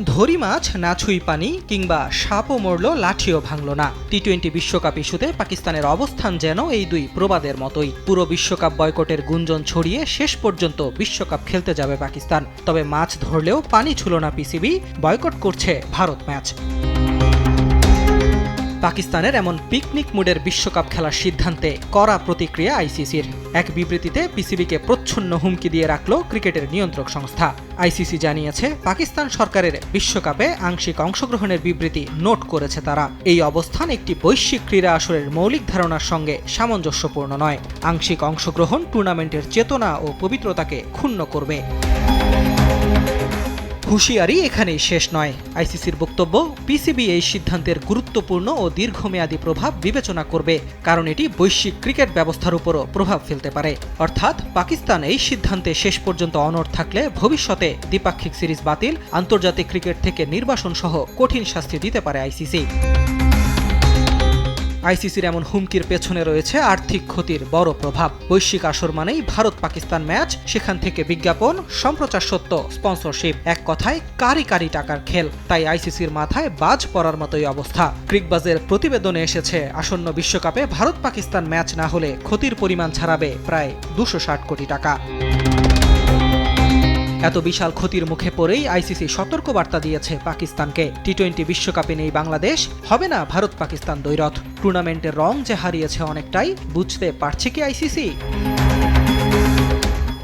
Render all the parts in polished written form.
ধরি মাছ না ছুঁই পানি কিংবা সাপও মরল লাঠিও ভাঙল না। টি-20 বিশ্বকাপ ইস্যুতে পাকিস্তানের অবস্থান যেন এই দুই প্রবাদের মতোই। পুরো বিশ্বকাপ বয়কটের গুঞ্জন ছড়িয়ে শেষ পর্যন্ত বিশ্বকাপ খেলতে যাবে পাকিস্তান। তবে মাছ ধরলেও পানি ছুঁল না পিসিবি, বয়কট করছে ভারত ম্যাচ। পাকিস্তানের এমন পিকনিক মুডের বিশ্বকাপ খেলার সিদ্ধান্তে কড়া প্রতিক্রিয়া আইসিসির। এক বিবৃতিতে পিসিবিকে প্রচ্ছন্ন হুমকি দিয়ে রাখল ক্রিকেটের নিয়ন্ত্রক সংস্থা। আইসিসি জানিয়েছে, পাকিস্তান সরকারের বিশ্বকাপে আংশিক অংশগ্রহণের বিবৃতি নোট করেছে তারা। এই অবস্থান একটি বৈশ্বিক ক্রীড়া আসরের মৌলিক ধারণার সঙ্গে সামঞ্জস্যপূর্ণ নয়। আংশিক অংশগ্রহণ টুর্নামেন্টের চেতনা ও পবিত্রতাকে ক্ষুণ্ণ করবে। হুঁশিয়ারি এখানেই শেষ নয়। আইসিসির বক্তব্য, পিসিবি এই সিদ্ধান্তের গুরুত্বপূর্ণ ও দীর্ঘমেয়াদী প্রভাব বিবেচনা করবে, কারণ এটি বৈশ্বিক ক্রিকেট ব্যবস্থার উপরও প্রভাব ফেলতে পারে। অর্থাৎ পাকিস্তান এই সিদ্ধান্তে শেষ পর্যন্ত অনড় থাকলে ভবিষ্যতে দ্বিপাক্ষিক সিরিজ বাতিল, আন্তর্জাতিক ক্রিকেট থেকে নির্বাসন সহ কঠিন শাস্তি দিতে পারে আইসিসি। আইসিসির এমন হুমকির পেছনে রয়েছে আর্থিক ক্ষতির বড় প্রভাব। বৈশ্বিক আসর মানেই ভারত পাকিস্তান ম্যাচ, সেখান থেকে বিজ্ঞাপন, সম্প্রচার সত্ত্ব, স্পন্সরশিপ, এক কথায় কারি কারি টাকার খেল। তাই আইসিসির মাথায় বাজ পড়ার মতোই অবস্থা। ক্রিকবাজের প্রতিবেদনে এসেছে, আসন্ন বিশ্বকাপে ভারত পাকিস্তান ম্যাচ না হলে ক্ষতির পরিমাণ ছাড়াবে প্রায় 260 কোটি টাকা। এত বিশাল ক্ষতির মুখে পড়েই আইসিসি সতর্কবার্তা দিয়েছে পাকিস্তানকে। টি-20 বিশ্বকাপে নেই বাংলাদেশ, হবে না ভারত পাকিস্তান দ্বৈরথ। টুর্নামেন্টের রং যে হারিয়েছে অনেকটাই, বুঝতে পারছে কি ICC?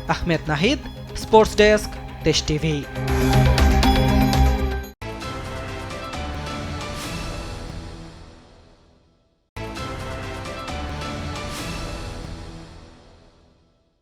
Ahmed Nahid, sports desk, দেশ টিভি।